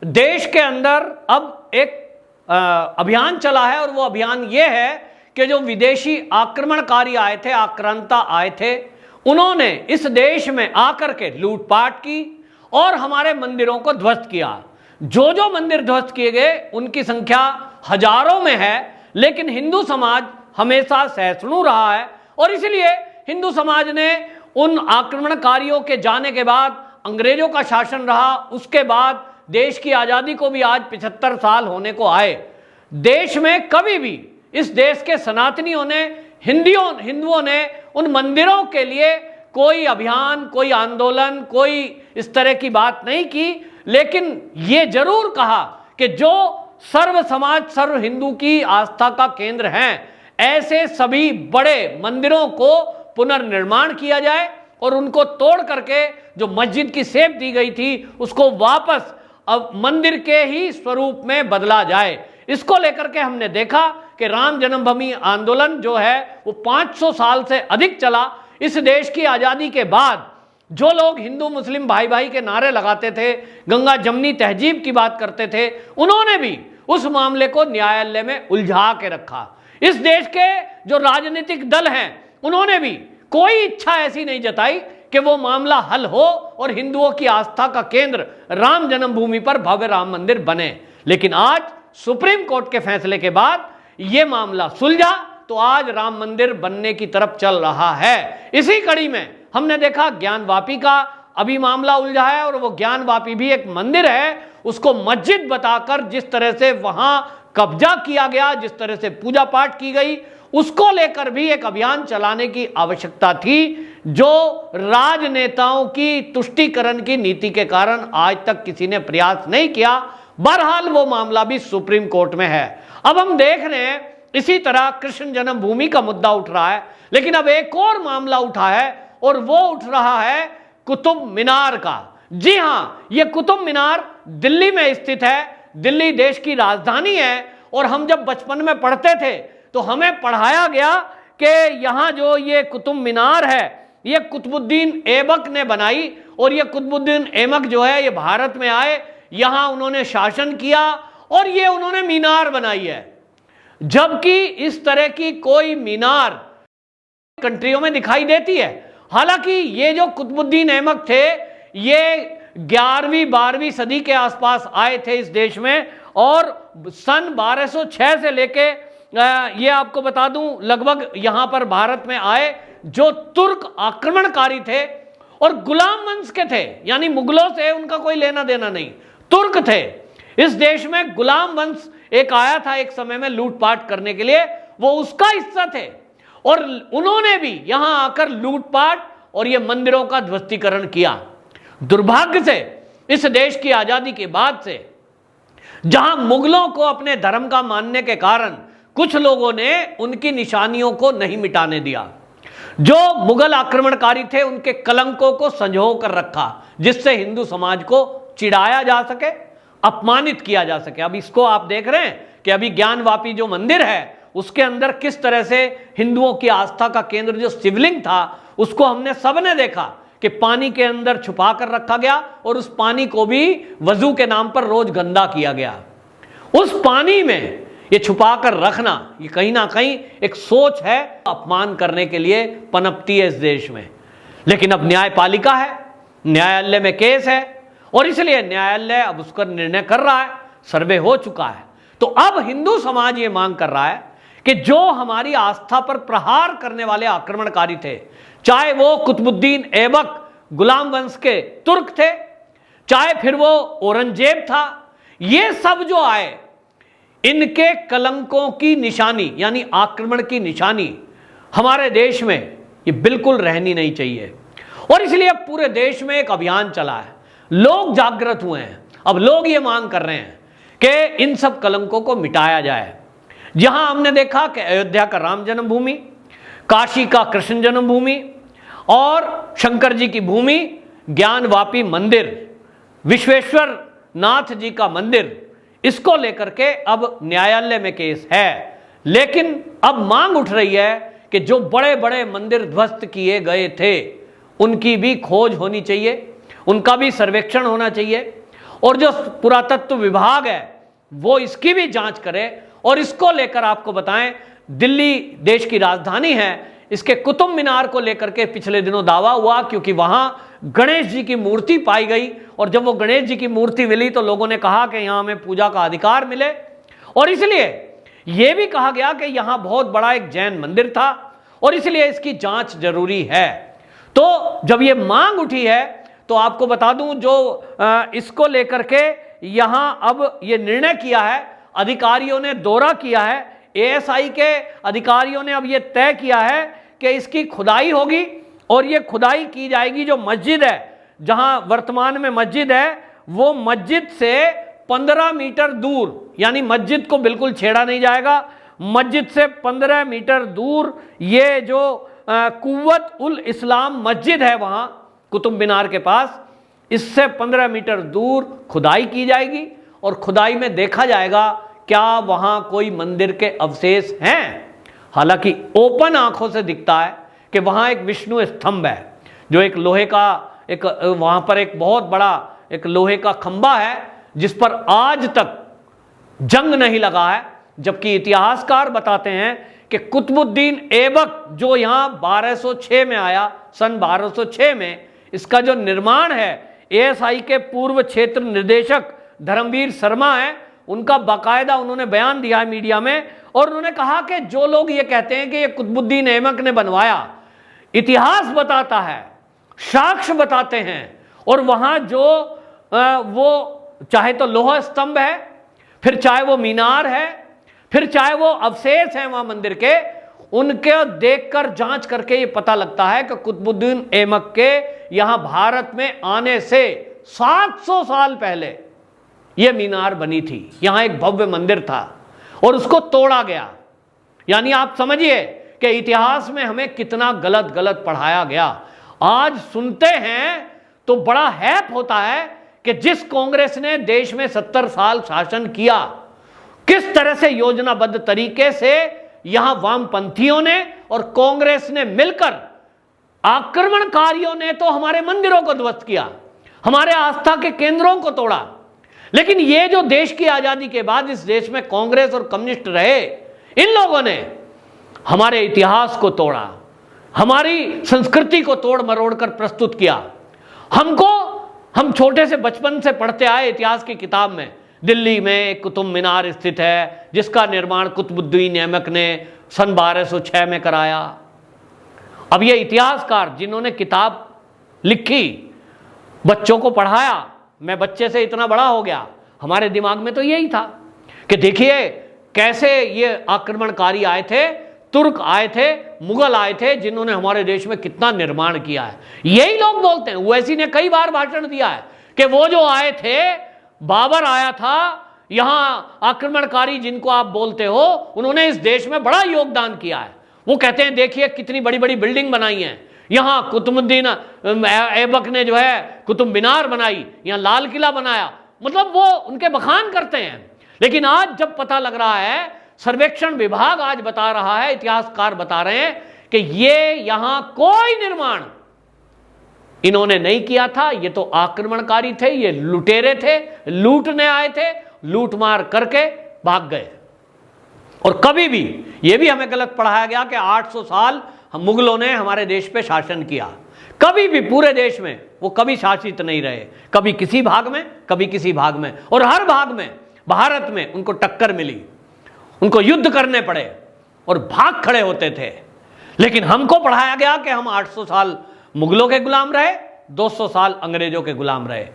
देश के अंदर अब एक अभियान चला है और वो अभियान ये है कि जो विदेशी आक्रमणकारी आए थे, आक्रांता आए थे, उन्होंने इस देश में आकर के लूटपाट की और हमारे मंदिरों को ध्वस्त किया। जो जो मंदिर ध्वस्त किए गए उनकी संख्या हजारों में है, लेकिन हिंदू समाज हमेशा सहिष्णु रहा है और इसलिए हिंदू समाज ने उन आक्रमणकारियों के जाने के बाद, अंग्रेजों का शासन रहा, उसके बाद देश की आज़ादी को भी आज 75 साल होने को आए, देश में कभी भी इस देश के सनातनियों ने, हिंदुओं ने उन मंदिरों के लिए कोई अभियान, कोई आंदोलन, कोई इस तरह की बात नहीं की, लेकिन ये जरूर कहा कि जो सर्व समाज, सर्व हिंदू की आस्था का केंद्र हैं, ऐसे सभी बड़े मंदिरों को पुनर्निर्माण किया जाए और उनको तोड़ करके जो मस्जिद की सेप दी गई थी उसको वापस अब मंदिर के ही स्वरूप में बदला जाए। इसको लेकर के हमने देखा कि राम जन्मभूमि आंदोलन जो है वो 500 साल से अधिक चला। इस देश की आज़ादी के बाद जो लोग हिंदू मुस्लिम भाई भाई के नारे लगाते थे, गंगा जमनी तहजीब की बात करते थे, उन्होंने भी उस मामले को न्यायालय में उलझा के रखा। इस देश के जो राजनीतिक दल हैं उन्होंने भी कोई इच्छा ऐसी नहीं जताई कि वो मामला हल हो और हिंदुओं की आस्था का केंद्र राम जन्मभूमि पर भव्य राम मंदिर बने। लेकिन आज सुप्रीम कोर्ट के फैसले के बाद ये मामला सुलझा तो आज राम मंदिर बनने की तरफ चल रहा है। इसी कड़ी में हमने देखा ज्ञानवापी का अभी मामला उलझा है और वो ज्ञानवापी भी एक मंदिर है, उसको मस्जिद बताकर जिस तरह से वहां कब्जा किया गया, जिस तरह से पूजा पाठ की गई, उसको लेकर भी एक अभियान चलाने की आवश्यकता थी, जो राजनेताओं की तुष्टीकरण की नीति के कारण आज तक किसी ने प्रयास नहीं किया। बहरहाल वो मामला भी सुप्रीम कोर्ट में है। अब हम देख रहे हैं इसी तरह कृष्ण जन्मभूमि का मुद्दा उठ रहा है, लेकिन अब एक और मामला उठा है और वो उठ रहा है कुतुब मीनार का। जी हां, ये कुतुब मीनार दिल्ली में स्थित है। दिल्ली देश की राजधानी है और हम जब बचपन में पढ़ते थे तो हमें पढ़ाया गया कि यहां जो ये कुतुब मीनार है ये कुतुबुद्दीन ऐबक ने बनाई और ये कुतुबुद्दीन ऐबक जो है ये भारत में आए, यहां उन्होंने शासन किया और ये उन्होंने मीनार बनाई है। जबकि इस तरह की कोई मीनार कंट्रियों में दिखाई देती है। हालांकि ये जो कुतुबुद्दीन ऐबक थे ये 11वीं 12वीं सदी के आसपास आए थे इस देश में और सन 1206 से लेके ये आपको बता दूं लगभग यहां पर भारत में आए, जो तुर्क आक्रमणकारी थे और गुलाम वंश के थे, यानी मुगलों से उनका कोई लेना देना नहीं, तुर्क थे। इस देश में गुलाम वंश एक आया था एक समय में लूटपाट करने के लिए, वो उसका हिस्सा थे और उन्होंने भी यहां आकर लूटपाट और ये मंदिरों का ध्वस्तीकरण किया। दुर्भाग्य से इस देश की आजादी के बाद से जहां मुगलों को अपने धर्म का मानने के कारण कुछ लोगों ने उनकी निशानियों को नहीं मिटाने दिया, जो मुगल आक्रमणकारी थे उनके कलंकों को संजो कर रखा, जिससे हिंदू समाज को चिढ़ाया जा सके, अपमानित किया जा सके। अब इसको आप देख रहे हैं कि अभी ज्ञानवापी जो मंदिर है उसके अंदर किस तरह से हिंदुओं की आस्था का केंद्र जो शिवलिंग था उसको हमने सबने देखा कि पानी के अंदर छुपा कर रखा गया और उस पानी को भी वजू के नाम पर रोज गंदा किया गया। उस पानी में ये छुपा कर रखना, ये कहीं ना कहीं एक सोच है अपमान करने के लिए पनपती है इस देश में। लेकिन अब न्यायपालिका है, न्यायालय में केस है और इसलिए न्यायालय अब उसका निर्णय कर रहा है, सर्वे हो चुका है। तो अब हिंदू समाज ये मांग कर रहा है कि जो हमारी आस्था पर प्रहार करने वाले आक्रमणकारी थे, चाहे वो कुतुबुद्दीन ऐबक गुलाम वंश के तुर्क थे, चाहे फिर वो औरंगजेब था, ये सब जो आए, इनके कलंकों की निशानी यानी आक्रमण की निशानी हमारे देश में ये बिल्कुल रहनी नहीं चाहिए। और इसलिए पूरे देश में एक अभियान चला है, लोग जागृत हुए हैं। अब लोग ये मांग कर रहे हैं कि इन सब कलंकों को मिटाया जाए। जहां हमने देखा कि अयोध्या का राम जन्मभूमि, काशी का कृष्ण जन्मभूमि और शंकर जी की भूमि ज्ञानवापी मंदिर, विश्वेश्वर नाथ जी का मंदिर, इसको लेकर के अब न्यायालय में केस है। लेकिन अब मांग उठ रही है कि जो बड़े बड़े मंदिर ध्वस्त किए गए थे उनकी भी खोज होनी चाहिए, उनका भी सर्वेक्षण होना चाहिए और जो पुरातत्व विभाग है वो इसकी भी जांच करे। और इसको लेकर आपको बताएं, दिल्ली देश की राजधानी है, इसके कुतुब मीनार को लेकर के पिछले दिनों दावा हुआ, क्योंकि वहां गणेश जी की मूर्ति पाई गई। और जब वो गणेश जी की मूर्ति मिली तो लोगों ने कहा कि यहां हमें पूजा का अधिकार मिले, और इसलिए यह भी कहा गया कि यहां बहुत बड़ा एक जैन मंदिर था और इसलिए इसकी जांच जरूरी है। तो जब ये मांग उठी है तो आपको बता दूं, जो इसको लेकर के यहां अब ये निर्णय किया है, अधिकारियों ने दौरा किया है, एएसआई के अधिकारियों ने अब ये तय किया है कि इसकी खुदाई होगी और ये खुदाई की जाएगी। जो मस्जिद है, जहां वर्तमान में मस्जिद है, वो मस्जिद से 15 मीटर दूर, यानी मस्जिद को बिल्कुल छेड़ा नहीं जाएगा, मस्जिद से 15 मीटर दूर ये जो कुव्वत उल इस्लाम मस्जिद है वहां कुतुब मीनार के पास, इससे 15 मीटर दूर खुदाई की जाएगी और खुदाई में देखा जाएगा क्या वहां कोई मंदिर के अवशेष हैं। हालांकि ओपन आंखों से दिखता है कि वहां एक विष्णु स्तंभ है, जो एक लोहे का एक वहां पर एक बहुत बड़ा एक लोहे का खंबा है जिस पर आज तक जंग नहीं लगा है। जबकि इतिहासकार बताते हैं कि कुतुबुद्दीन ऐबक जो यहां 1206 में आया, सन 1206 में, इसका जो निर्माण है, एएसआई के पूर्व क्षेत्र निर्देशक धर्मवीर शर्मा है, उनका बाकायदा उन्होंने बयान दिया है मीडिया में, और उन्होंने कहा कि जो लोग ये कहते हैं कि ये कुतुबुद्दीन ऐबक ने बनवाया, इतिहास बताता है, साक्ष्य बताते हैं, और वहां जो वो चाहे तो लोहा स्तंभ है, फिर चाहे वो मीनार है, फिर चाहे वो अवशेष हैं वहां मंदिर के, उनके देखकर जांच करके ये पता लगता है कि कुतुबुद्दीन ऐबक के यहां भारत में आने से 700 साल पहले यह मीनार बनी थी। यहां एक भव्य मंदिर था और उसको तोड़ा गया। यानी आप समझिए कि इतिहास में हमें कितना गलत गलत पढ़ाया गया। आज सुनते हैं तो बड़ा हैप होता है कि जिस कांग्रेस ने देश में 70 साल शासन किया, किस तरह से योजनाबद्ध तरीके से यहां वामपंथियों ने और कांग्रेस ने मिलकर, आक्रमणकारियों ने तो हमारे मंदिरों को ध्वस्त किया, हमारे आस्था के केंद्रों को तोड़ा। लेकिन ये जो देश की आजादी के बाद इस देश में कांग्रेस और कम्युनिस्ट रहे, इन लोगों ने हमारे इतिहास को तोड़ा, हमारी संस्कृति को तोड़ मरोड़ कर प्रस्तुत किया। हम छोटे से बचपन से पढ़ते आए इतिहास की किताब में, दिल्ली में एक कुतुब मीनार स्थित है जिसका निर्माण कुतुबुद्दीन ऐबक ने सन 1206 में कराया। अब ये इतिहासकार जिन्होंने किताब लिखी, बच्चों को पढ़ाया, मैं बच्चे से इतना बड़ा हो गया, हमारे दिमाग में तो यही था कि देखिए कैसे ये आक्रमणकारी आए थे, तुर्क आए थे, मुगल आए थे, जिन्होंने हमारे देश में कितना निर्माण किया है। यही लोग बोलते हैं। ओवैसी ने कई बार भाषण दिया है कि वो जो आए थे, बाबर आया था, यहां आक्रमणकारी जिनको आप बोलते हो, उन्होंने इस देश में बड़ा योगदान किया है। वो कहते हैं देखिए कितनी बड़ी बड़ी बिल्डिंग बनाई हैं, यहां कुतुबुद्दीन ऐबक ने जो है कुतुब मीनार बनाई, यहां लाल किला बनाया, मतलब वो उनके बखान करते हैं। लेकिन आज जब पता लग रहा है, सर्वेक्षण विभाग आज बता रहा है, इतिहासकार बता रहे हैं कि ये यहां कोई निर्माण इन्होंने नहीं किया था, ये तो आक्रमणकारी थे, ये लुटेरे थे, लूटने आए थे, लूटमार करके भाग गए। और कभी भी ये भी हमें गलत पढ़ाया गया कि 800 साल मुगलों ने हमारे देश पे शासन किया। कभी भी पूरे देश में वो कभी शासित नहीं रहे, कभी किसी भाग में, कभी किसी भाग में, और हर भाग में भारत में उनको टक्कर मिली, उनको युद्ध करने पड़े और भाग खड़े होते थे। लेकिन हमको पढ़ाया गया कि हम 800 साल मुगलों के गुलाम रहे, 200 साल अंग्रेजों के गुलाम रहे।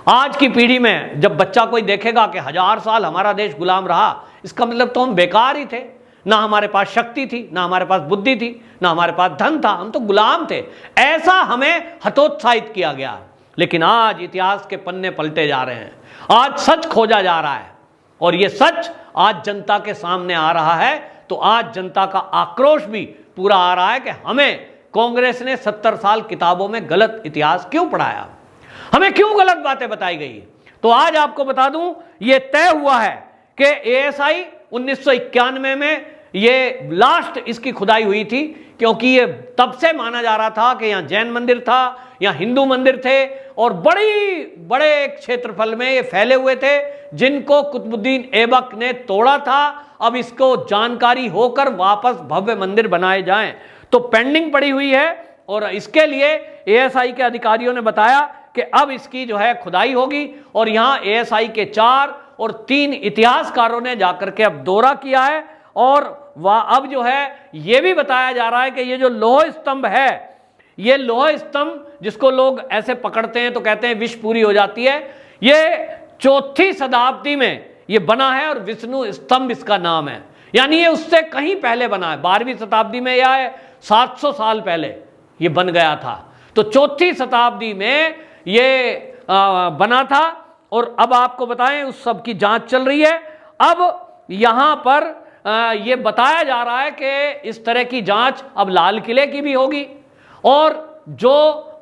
आज की पीढ़ी में जब बच्चा कोई देखेगा कि 1000 साल हमारा देश गुलाम रहा, इसका मतलब तो हम बेकार ही थे, ना हमारे पास शक्ति थी, ना हमारे पास बुद्धि थी, ना हमारे पास धन था, हम तो गुलाम थे, ऐसा हमें हतोत्साहित किया गया। लेकिन आज इतिहास के पन्ने पलटे जा रहे हैं, आज सच खोजा जा रहा है, और यह सच आज जनता के सामने आ रहा है। तो आज जनता का आक्रोश भी पूरा आ रहा है कि हमें कांग्रेस ने 70 साल किताबों में गलत इतिहास क्यों पढ़ाया, हमें क्यों गलत बातें बताई गई। तो आज आपको बता दूं, यह तय हुआ है कि एएसआई 1991 में ये लास्ट इसकी खुदाई हुई थी, क्योंकि ये तब से माना जा रहा था कि यहाँ जैन मंदिर था, यहाँ हिंदू मंदिर थे और बड़े क्षेत्रफल में ये फैले हुए थे, जिनको कुतुबुद्दीन ऐबक ने तोड़ा था। अब इसको जानकारी होकर वापस भव्य मंदिर बनाए जाएं, तो पेंडिंग पड़ी हुई है। और इसके लिए एएसआई के अधिकारियों ने बताया कि अब इसकी जो है खुदाई होगी, और यहाँ एएसआई के 4 और 3 इतिहासकारों ने जाकर के अब दौरा किया है। और वह अब जो है ये भी बताया जा रहा है कि ये जो लौह स्तंभ है, ये लौह स्तंभ जिसको लोग ऐसे पकड़ते हैं तो कहते हैं विष पूरी हो जाती है, ये 4वीं शताब्दी में ये बना है और विष्णु स्तंभ इसका नाम है। यानी ये उससे कहीं पहले बना है, 12वीं शताब्दी में या 700 साल पहले ये बन गया था। तो 4वीं शताब्दी में ये बना था। और अब आपको बताएं उस सब की जांच चल रही है। अब यहां पर ये बताया जा रहा है कि इस तरह की जांच अब लाल किले की भी होगी, और जो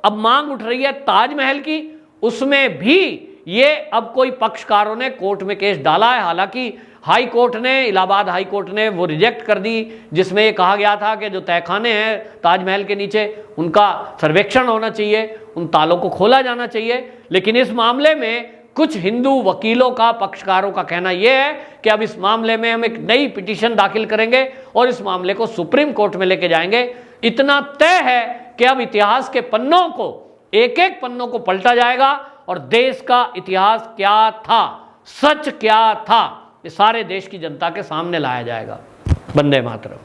अब मांग उठ रही है ताजमहल की, उसमें भी ये अब कोई पक्षकारों ने कोर्ट में केस डाला है। हालांकि हाई कोर्ट ने, इलाहाबाद हाई कोर्ट ने वो रिजेक्ट कर दी, जिसमें ये कहा गया था कि जो तहखाने हैं ताजमहल के नीचे उनका सर्वेक्षण होना चाहिए, उन तालों को खोला जाना चाहिए। लेकिन इस मामले में कुछ हिंदू वकीलों का, पक्षकारों का कहना यह है कि अब इस मामले में हम एक नई पिटीशन दाखिल करेंगे और इस मामले को सुप्रीम कोर्ट में लेके जाएंगे। इतना तय है कि अब इतिहास के पन्नों को, एक एक पन्नों को पलटा जाएगा और देश का इतिहास क्या था, सच क्या था, ये सारे देश की जनता के सामने लाया जाएगा। वंदे मातरम।